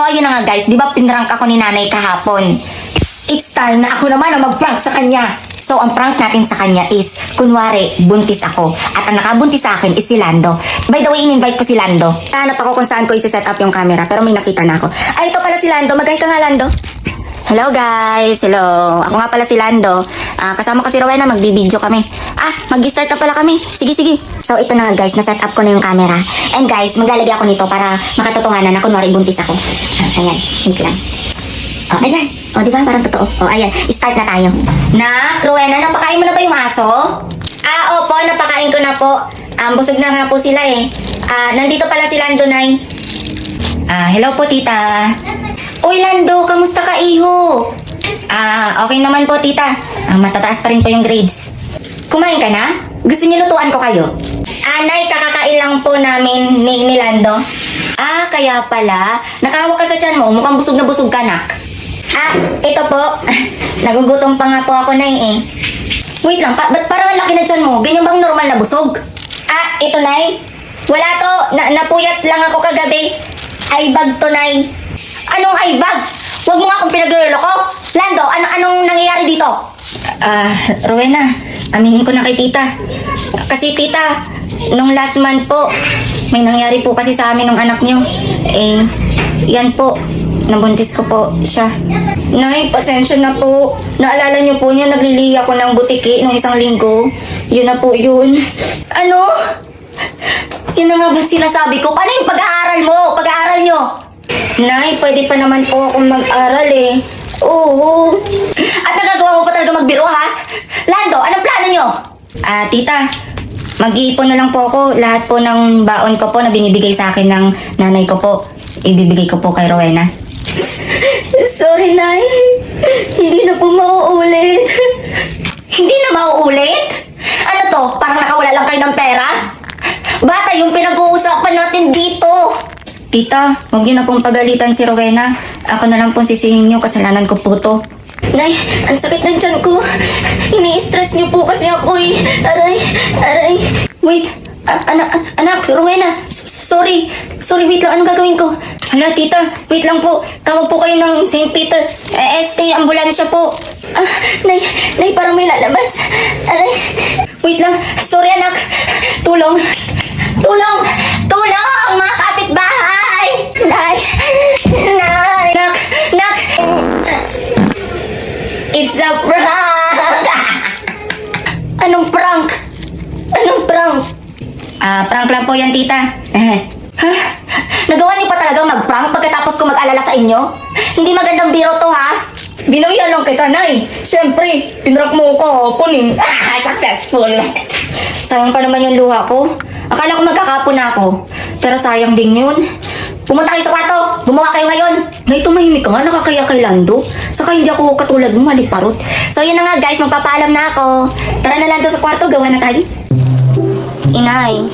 So ayun na nga guys, di ba pinrank ako ni nanay kahapon? It's time na ako naman ang mag-prank sa kanya. So ang prank natin sa kanya is, kunwari, buntis ako. At ang nakabuntis sa akin is si Lando. By the way, in-invite ko si Lando. Hanap ako kung saan ko isi-set up yung camera, pero may nakita na ako. Ay, ito pala si Lando. Mag-hi ka nga, Lando. Hello guys, hello. Ako nga pala si Lando. Kasama ko si Rowena, magbibideo kami. Mag-start na pala kami. Sige, sige. So ito na nga guys, na-set up ko na yung camera. And guys, maglalagay ako nito para makatotohanan na kunwari buntis ako. Ayan, wait lang. Ayan. Diba? Parang totoo. Ayan. Start na tayo. Rowena, napakain mo na ba yung aso? Opo, napakain ko na po. Busog na nga po sila eh. Nandito pala si Lando, Nay. Hello po, tita. Uy, Lando, kamusta ka, iho? Okay naman po, tita. Matataas pa rin po yung grades. Kumain ka na? Gusto niyo lutuan ko kayo? Nay, kakakain lang po namin ni Lando. Kaya pala. Nakahawak ka sa tiyan mo. Mukhang busog na busog ka, nak. Ito po. Nagugutom pa nga po ako, Nay, eh. Wait lang, ba't parang ang laki na tiyan mo? Ganyan bang normal na busog? Ito, Nay. Wala to. Napuyat lang ako kagabi. Aibag to, Nay. Anong aibag? Huwag mo nga akong pinagluloko. Lando, anong nangyayari dito? Rowena, aminin ko na kay tita. Kasi tita, nung last month po, may nangyari po kasi sa amin ng anak niyo. Yan po. Nabuntis ko po siya. Nay, pasensya na po. Naalala niyo po niya, naglilihi ako ng butiki nung isang linggo. Yun na po yun. Ano? Yun na nga ba sinasabi ko? Paano yung pag-aaral mo? Pag-aaral niyo? Nay, pwede pa naman po akong mag-aral eh. Oo. At nagagawa mo pa talaga magbiro, ha? Lando, anong plano niyo? Tita, mag-iipon na lang po ako. Lahat po ng baon ko po na binibigay sa akin ng nanay ko po, ibibigay ko po kay Rowena. Sorry, Nay. Hindi na po mauulit. Hindi na mauulit? Ano to? Parang nakawala lang kayo ng pera? Bata yung pinag-uusapan natin dito. Tita, huwag niyo na pong pagalitan si Rowena. Ako na lang pong sisihin niyo, kasalanan ko po to. Nay, ang sakit ng tiyan ko. Ini-stress niyo po kasi ako eh. Aray. Wait, anak, Rowena. Sorry, wait lang. Anong gagawin ko? Hala, tita, wait lang po. Tawag po kayo ng St. Peter. Ambulansya po. Nay, parang may lalabas. Aray. Wait lang. Sorry, anak. Tulong, mga kapitbahay. Nay. Nak. It's a prank. Anong prank? Prank lang po yan, tita. Nagawa niyo pa talagang mag-prank pagkatapos ko mag-alala sa inyo? Hindi magandang biro to, ha? Binawian lang kita, Nay. Siyempre, pinrank mo ko hapon eh. Successful. Sayang pa naman yung luha ko. Akala ko magkakapon na ako. Pero sayang din yun. Pumunta kayo sa kwarto. Gumawa kayo ngayon. Nay, tumahimik ka nga. Nakakaya kay Lando. Saka hindi ako katulad mo, maliparot. So yun na nga guys, magpapaalam na ako. Tara na, Lando, sa kwarto. Gawa na tayo. Inay.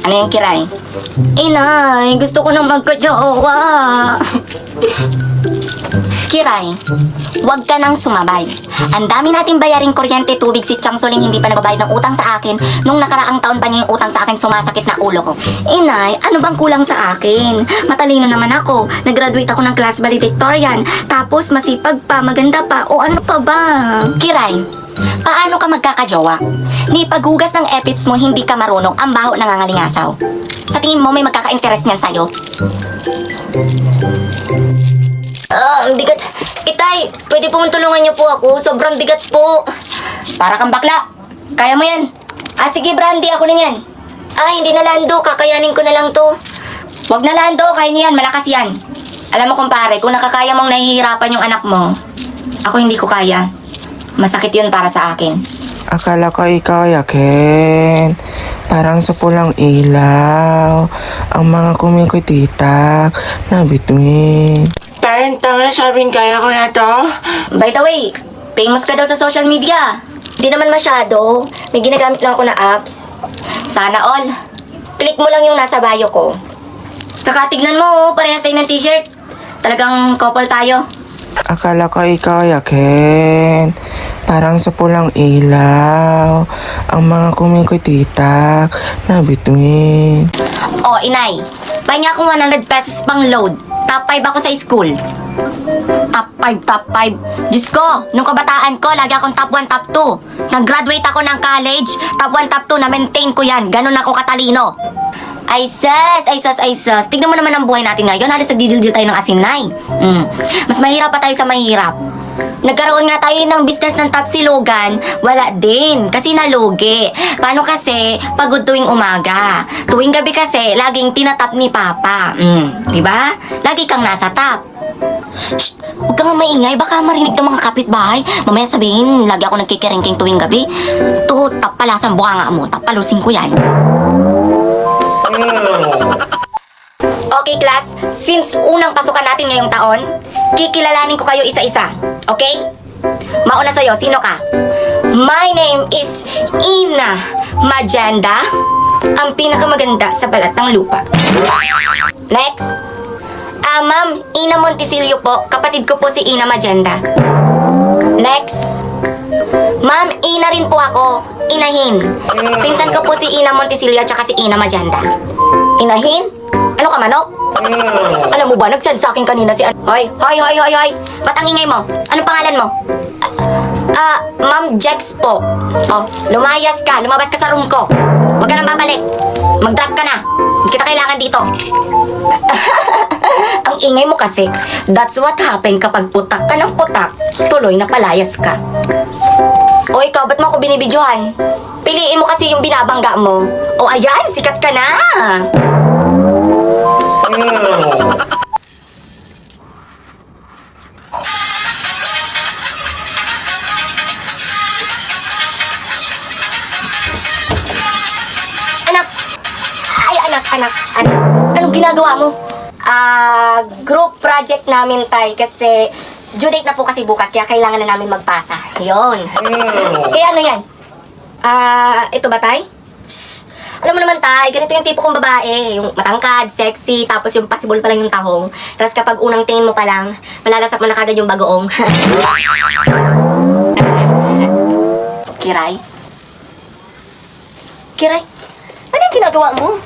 Ano yung kiray? Inay, gusto ko nang magka-jowa. Kiray, huwag ka nang sumabay. Ang dami natin bayaring kuryente, tubig, si Chang Soling hindi pa nagbabayad ng utang sa akin. Nung nakaraang taon pa niya yung utang sa akin, sumasakit na ulo ko. Inay, ano bang kulang sa akin? Matalino naman ako. Nag-graduate ako ng class valedictorian. Tapos masipag pa, maganda pa. O ano pa ba? Kiray, paano ka magkakajowa? Ni paghugas ng epips mo, hindi ka marunong. Ang baho nangangalingasaw. Sa tingin mo, may magkaka-interest niyan sa'yo? Ang bigat. Itay, pwede pong tulungan niyo po ako. Sobrang bigat po. Para kang bakla. Kaya mo yan. Sige, Brandy, ako na yan. Hindi na, Lando. Kakayanin ko na lang to. Wag na, Lando. Kaya niyan. Malakas yan. Alam mo, kumpare, kung nakakaya mong nahihirapan yung anak mo, ako hindi ko kaya. Masakit yun para sa akin. Akala ko ikaw, Yaken. Parang sa pulang ilaw. Ang mga kumikutitak na bituin. Tanga, sabing kaya ko na to. By the way, famous ka daw sa social media. Hindi naman masyado. May ginagamit lang ako na apps. Sana all. Click mo lang yung nasa bio ko. Saka tignan mo, parehas tayo ng t-shirt. Talagang couple tayo. Akala ko ikaw, Yaken. Parang sa pulang ilaw. Ang mga kumikutitak na bituin. Inay. Pahinga akong 100 pesos pang load. Top 5 ako sa school. Top 5, top 5. Diyos ko, nung kabataan ko, lagi akong top 1, top 2. Nag-graduate ako ng college, top 1, top 2, na-maintain ko yan. Ganon ako katalino. Ay sus. Tignan mo naman ang buhay natin ngayon. Halos nagdidildil tayo ng asinay. Mas mahirap pa tayo sa mahirap. Nagkaroon nga tayo ng business ng tapsilogan, wala din, kasi nalugi. Paano kasi, pagod tuwing umaga. Tuwing gabi kasi, laging tinatap ni Papa. Diba? Lagi kang nasa tap. Shh! Huwag kang maingay, baka marinig ng mga kapitbahay. Mamaya sabihin, lagi ako nagkikiringking tuwing gabi. To, tapalasang bunganga mo, tapalusin ko yan. Okay, class, since unang pasukan natin ngayong taon, kikilalanin ko kayo isa-isa. Okay? Mauna sa'yo, sino ka? My name is Ina Magenda, ang pinakamaganda sa balat ng lupa. Next. Ma'am, Ina Montisilio po, kapatid ko po si Ina Magenda. Next. Ma'am, Ina rin po ako, Inahin. Pinsan ko po si Ina Montisilio at saka si Ina Magenda. Inahin? Ano ka, manok? Alam mo ba, nag-send sa akin kanina si Hoy. Ba't ang ingay mo? Anong pangalan mo? Ma'am Jex po. Oh, lumayas ka. Lumabas ka sa room ko. Huwag ka nang babalik. Mag-drop ka na. Hindi kita kailangan dito. Ang ingay mo kasi. That's what happened kapag putak ka ng putak. Tuloy na palayas ka. O ikaw, ba't mo ako binibidyohan? Piliin mo kasi yung binabangga mo. O ayan, sikat ka na. Anak. Anong ginagawa mo? Group project namin, tay, kasi due date na po kasi bukas, kaya kailangan na namin magpasa. Yun. Kaya ano yan? Ito ba, tay? Shhh. Alam mo naman, tay, ganito yung tipo kong babae. Yung matangkad, sexy, tapos yung possible pa lang yung tahong. Tapos kapag unang tingin mo pa lang, malalasap mo na kagad yung bagoong. Kiray? Anong ginagawa mo?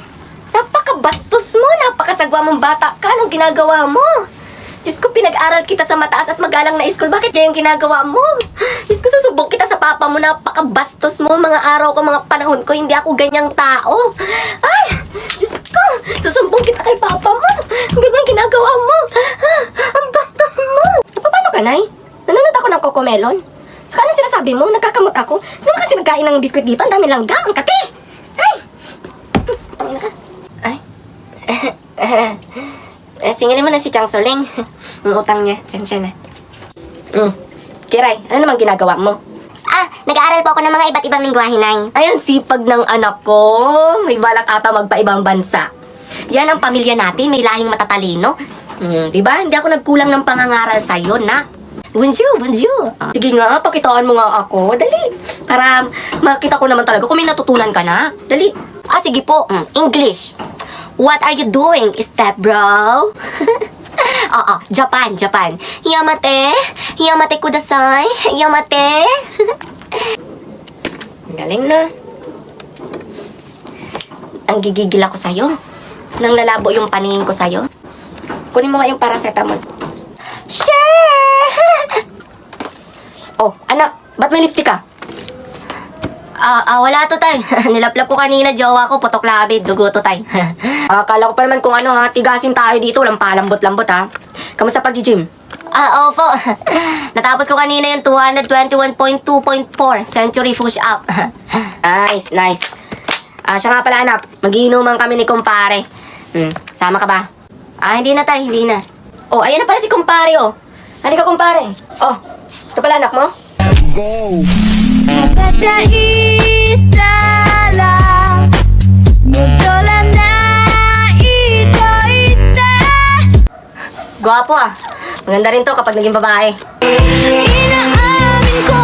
Napakabastos mo, napakasagwa mong bata ka. Anong ginagawa mo? Diyos ko, pinag-aral kita sa mataas at magalang na school. Bakit ganyan ginagawa mo? Diyos ko, susubok kita sa papa mo. Napakabastos mo. Mga araw ko, mga panahon ko, hindi ako ganyang tao. Ay! Diyos ko, susumbong kita kay papa mo. Ang ganyang ginagawa mo. Ang bastos mo. Paano ka, Nay? Nanonood ako ng Cocomelon. Saka anong sinasabi mo? Nagkakamot ako? Sino kasi nagkain ng biskwit dito? Ang dami langga. Ang kati. Ay! Tangina ka. Singilin mo na si Chang Soling. Ang utang niya. Sensya na. Kiray, ano naman ginagawa mo? Nag-aaral po ako ng mga iba't ibang lingwahe, Nay. Ayan, sipag ng anak ko. May balak ata magpa-ibang bansa. Yan ang pamilya natin. May lahing matatalino. Diba? Hindi ako nagkulang ng pangangaral sa'yo, na. Bonjour. Sige nga, pakitaan mo nga ako. Dali. Para makita ko naman talaga kung may natutunan ka na. Dali. Sige po. English. What are you doing, step bro? Japan. Yamate kudasai. Yamate. Galing na. Ang gigigil ako sa'yo. Nang lalabo yung paningin ko sa'yo. Kunin mo nga yung paracetamol. Sure! Oh, anak, ba't may lipstick ka? Wala to, tay. Nilaplap ko kanina, jowa ko, putok labid, dugo to, tay. Akala ko pa naman kung ano, ha, tigasin tayo dito, walang palambot-lambot, ha. Kamusta pag-gym? Opo. Natapos ko kanina yung 221.2.4 century push-up. Nice. Siya nga pala, anak, magiinuman kami ni kumpare. Sama ka ba? Hindi na, tay, hindi na. Oh, ayan na pala si kumpare, oh. Halika, kumpare. Oh, ito pala, anak mo? Go! Gwapo, ah. Maganda rin to kapag naging babae. Inaamin ko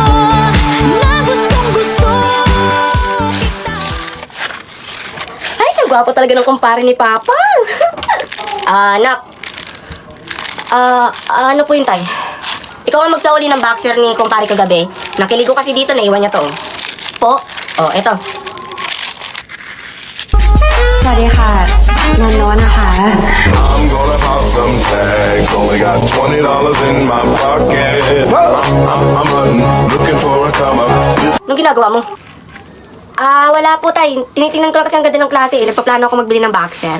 na gustong gusto kita. Ay, ang gwapo talaga ng kumpare ni Papa. Anak. Ano po yun, tay? Ikaw ang magsauli ng boxer ni kumpare kagabi. Nakiligo kasi dito, naiwan niya to. Po? Oh, eto. สวัสดีค่ะ Nona ka. I'm gonna pop some tags. Only got $20 in my pocket. I'm hunting, looking for a come up. Anong ginagawa mo? Wala po tay. Tinitingnan ko lang kasi ang ganda ng klase. Nagpaplano ako magbili ng boxer.